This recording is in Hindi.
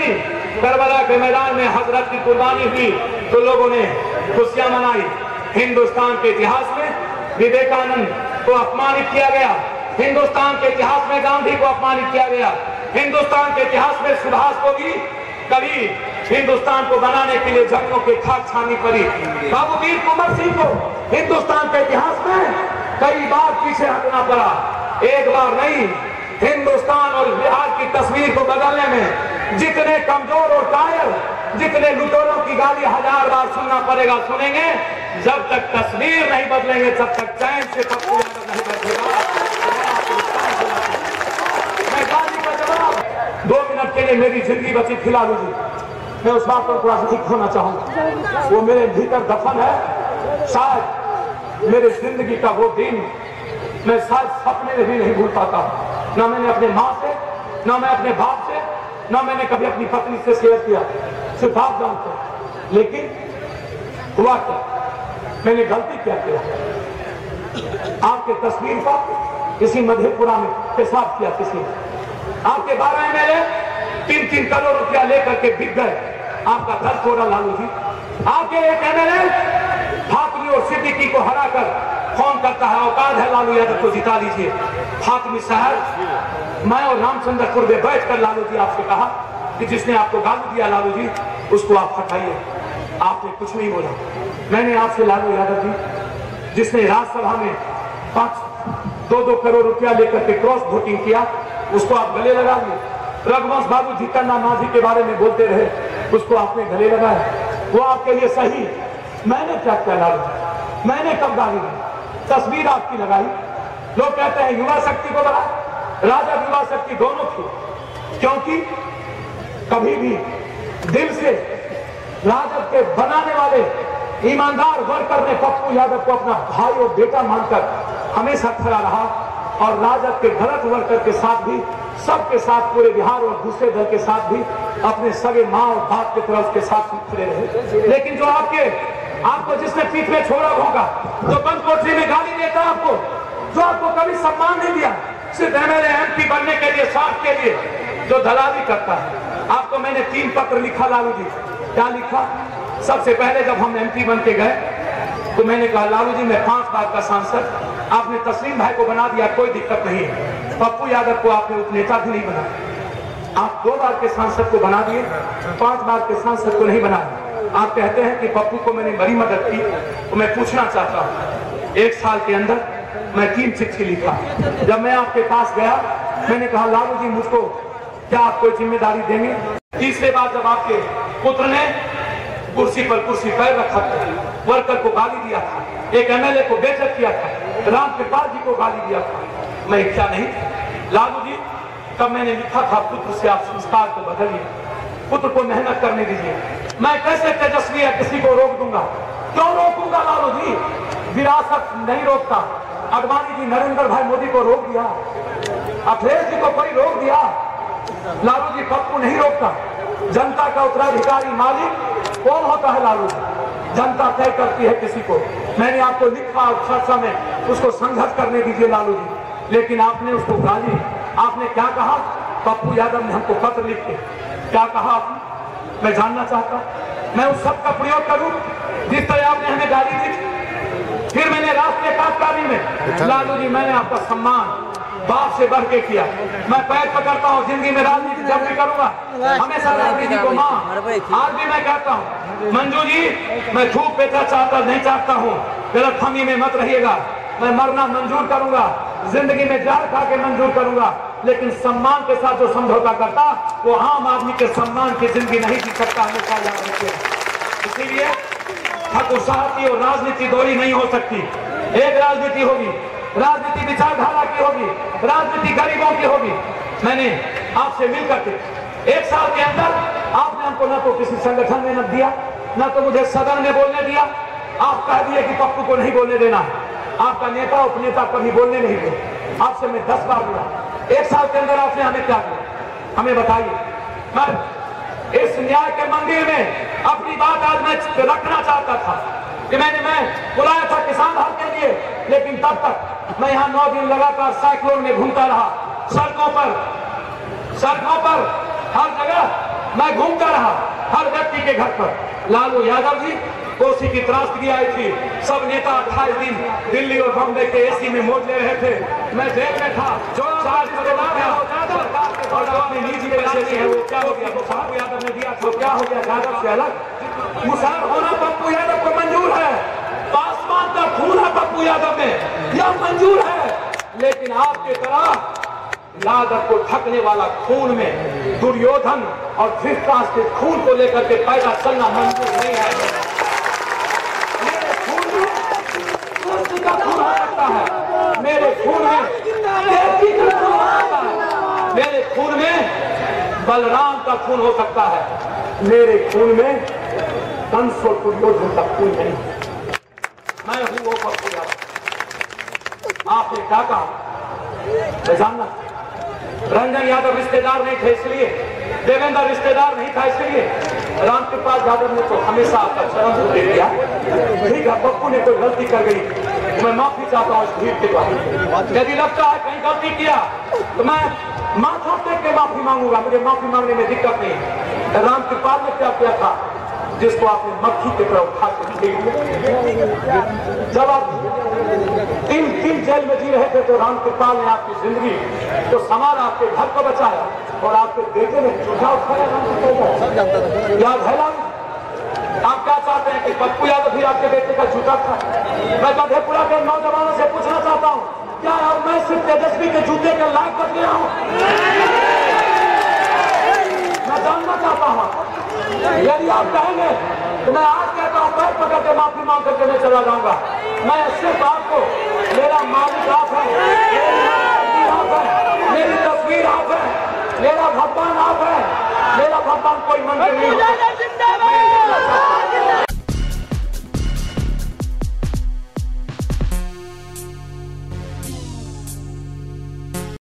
नहीं, करबला के मैदान में हजरत की कुर्बानी हुई तो लोगों ने खुशियां मनाई। हिंदुस्तान के इतिहास में विवेकानंद को अपमानित किया गया, हिंदुस्तान के इतिहास में गांधी को अपमानित किया गया, हिंदुस्तान के इतिहास में सुभाष को भी कभी हिंदुस्तान को बनाने के लिए जंगलों के खाक छानी पड़ी। बाबू वीर कुंवर सिंह को हिंदुस्तान के इतिहास में कई बार पीछे हटना पड़ा, एक बार नहीं। हिंदुस्तान और बिहार की तस्वीर को बदलने में जितने कमजोर और कायर, जितने लुटेरों की गाली 1000 बार सुनना पड़ेगा, सुनेंगे। जब तक तस्वीर नहीं बदलेंगे तब तक चैन से पप्पू यादव नहीं बदलेगा। मैं गाली का जवाब 2 मिनट के लिए मेरी जिंदगी बची खिलाड़ू जी, मैं उस बात पर थोड़ा सा ठीक होना चाहूंगा। वो मेरे भीतर दफन है। शायद मेरे जिंदगी का वो दिन मैं शायद सपने में भी नहीं भूल पाता। ना मैंने अपने माँ से, ना मैं अपने बाप से, ना मैंने कभी अपनी पत्नी से शेयर किया, सिर्फ आप जानते। लेकिन हुआ क्या, मैंने गलती क्या किया? आपके तस्वीर पर किसी मधेपुरा में पेशाब किया, किसी ने आपके 12 MLA 3-3 करोड़ रुपया लेकर के बिक गए, आपका घर तोड़ा लालू जी। आपके एक MLA फातमी और सिद्दीकी को हराकर फोन करता है, औकात है लालू यादव को जिता लीजिए। फातमी साहब, मैं और रामचंद्रपुर में बैठकर लालू जी आपसे कहा कि जिसने आपको गाली दिया लालू जी, उसको आप हटाइए। आपने कुछ नहीं बोला। मैंने आपसे लालू यादव जी, जिसने राज्यसभा में 2-2 करोड़ रुपया लेकर के क्रॉस वोटिंग किया, उसको आप गले लगा लिए। रघुवंश बाबू जीतन्ना माझी के बारे में बोलते रहे, उसको आपने गले लगाया। वो आपके लिए सही। मैंने क्या किया लालू? मैंने कब गाली दी? तस्वीर आपकी लगाई। लोग कहते हैं युवा शक्ति को बढ़ा, राजद युवा शक्ति दोनों थी, क्योंकि कभी भी दिल से राजद के बनाने वाले ईमानदार वर्कर ने पप्पू यादव को अपना भाई और बेटा मानकर हमेशा खड़ा रहा, और राजद के गलत वर्कर के साथ भी, सबके साथ, पूरे बिहार और दूसरे दल के साथ भी अपने सगे माँ और बाप की तरफ के साथ खड़े रहे। लेकिन जो आपको जिसने पीठ में छोड़ा होगा, जो बंद कोठरी में गाली देता आपको, जो आपको कभी सम्मान नहीं दिया, सिर्फ MLA MP बनने के लिए, स्वार्थ के लिए, जो दलाली करता है। आपको मैंने 3 पत्र लिखा लालू जी। क्या लिखा? सबसे पहले जब हम MP बन के गए तो मैंने कहा लालू जी, मैं 5 बार का सांसद, आपने तस्लीम भाई को बना दिया, कोई दिक्कत नहीं है। पप्पू यादव को आपने उपनेता भी नहीं बनाया। आप 2 बार के सांसद को बना दिए, 5 बार के सांसद को नहीं बनाया। आप कहते हैं कि पप्पू को मैंने बड़ी मदद की, तो मैं पूछना चाहता हूँ, 1 साल के अंदर मैं 3 चिट्ठी लिखा। जब मैं आपके पास गया, मैंने कहा लालू जी, मुझको क्या आप कोई जिम्मेदारी देंगे? तीसरे बार जब आपके पुत्र ने कुर्सी पर कुर्सी पैर रखा था, वर्कर को गाली दिया था, एक MLA को बेइज्जत किया था, रामकृपाल जी को गाली दिया था, मैं क्या नहीं? लालू जी, तब मैंने लिखा था, पुत्र से आप संस्कार को बदलिए, पुत्र को मेहनत करने दीजिए। मैं कैसे तेजस्वी है किसी को रोक दूंगा? क्यों रोकूंगा लालू जी? विरासत नहीं रोकता। अडवाणी जी, नरेंद्र भाई मोदी को रोक दिया, अखिलेश जी को कोई रोक दिया, लालू जी पप्पू नहीं रोकता। जनता का उत्तराधिकारी मालिक कौन होता है लालू जी? जनता तय करती है किसी को। मैंने आपको लिखा और चर्चा में उसको संघर्ष करने दीजिए लालू जी, लेकिन आपने उसको गाली। आपने क्या कहा? पप्पू यादव ने हमको पत्र लिख के क्या कहा आपने? मैं जानना चाहता हूं। मैं उस शब्द का प्रयोग करूं जिस तरह आपने हमें गाली दी। फिर मैंने राष्ट्रीय कार्यकारिणी में, लालू जी, मैंने आपका सम्मान बाप से बढ़ के किया। मैं पैर पकड़ता हूँ, जिंदगी में राजनीति जब भी करूंगा हमेशा राजनीति को मां। आज भी मैं कहता हूँ मंजू जी, मैं धूप पेटा चाहता नहीं चाहता हूँ, गलतफहमी में मत रहिएगा। मैं मरना मंजूर करूंगा, जिंदगी में जार खा के मंजूर करूंगा, लेकिन सम्मान के साथ जो समझौता करता वो आम आदमी के सम्मान की जिंदगी नहीं जी सकता, हमेशा याद रखिए। इसीलिए ठाकुर साहब की और राजनीति दोहरी नहीं हो सकती। एक राजनीति होगी, राजनीति विचारधारा की होगी, राजनीति गरीबों की होगी। मैंने आपसे मिलकर के 1 साल के अंदर आपने हमको न तो किसी संगठन में न दिया, न तो मुझे सदन में बोलने दिया। आप कह दिए कि पप्पू को नहीं बोलने देना, आपका नेता उपनेता कभी बोलने नहीं दिए। आपसे मैं 10 बार बोला, 1 साल के अंदर आपने हमें क्या किया? हमें बताइए। मैं इस न्याय के मंदिर में अपनी बात आज मैं रखना चाहता था कि मैं बुलाया था किसान हल के लिए, लेकिन तब तक मैं यहाँ 9 दिन लगातार साइक्लोन में घूमता रहा, सड़कों पर हर जगह मैं घूमता रहा हर व्यक्ति के घर पर। लालू यादव जी कोसी की त्रासदी आई थी, सब नेता 28 दिन दिल्ली और बॉम्बे के एसी में मौज ले रहे थे, मैं जेल में था। जो अपनी निजी पैसे से है वो क्या हो गया, वो साहब यादव ने दिया तो क्या हो गया, यादव से अलग मुसार होना पप्पू यादव को मंजूर है, पासवान का खून है पप्पू यादव में, यह मंजूर है। लेकिन आपके तरह यादव को ठगने वाला खून में दुर्योधन और धृतराष्ट्र के खून को लेकर के पैदा चलना मंजूर नहीं है। मेरे खून में का खून हो सकता है, मेरे खून में देवी का खून हो सकता है, मेरे खून में बलराम का खून हो सकता है, मेरे खून में कंस और दुर्योधन का खून नहीं। मैं हूं वो पप्पू यादव। आपने क्या कहा मैं जानना। रंजन यादव रिश्तेदार नहीं थे इसलिए, देवेंद्र रिश्तेदार नहीं था इसलिए, रामकृपाल यादव ने तो हमेशा आपका चरण दे दिया। ठीक है, पप्पू ने कोई गलती कर गई, मैं माफी चाहता हूँ इस भीड़ के द्वारा। यदि लगता है कहीं गलती किया तो मैं माथा टेक के माफी मांगूंगा, मुझे माफी मांगने में दिक्कत नहीं है। रामकृपाल ने क्या किया था जिसको आपने मक्खी के तरह उठा के जब आप तीन जेल में जी रहे थे तो रामकृपाल ने आपकी जिंदगी तो संभाला, आपके घर को बचाया और आपके बेटे ने चूल्हा उठाया। याद है ना? आप क्या चाहते हैं कि पप्पू यादव भी आपके बेटे का जूता था? मैं मधेपुरा के नौजवानों से पूछना चाहता हूँ, क्या अब मैं सिर्फ तेजस्वी के जूते के लायक बच गया हूँ? मैं जानना चाहता हूँ। यदि आप कहेंगे तो मैं आज कहता हूँ पैर पकड़ के माफी मांग करके मैं चला जाऊंगा। मैं सिर्फ आपको, मेरा मालिक आप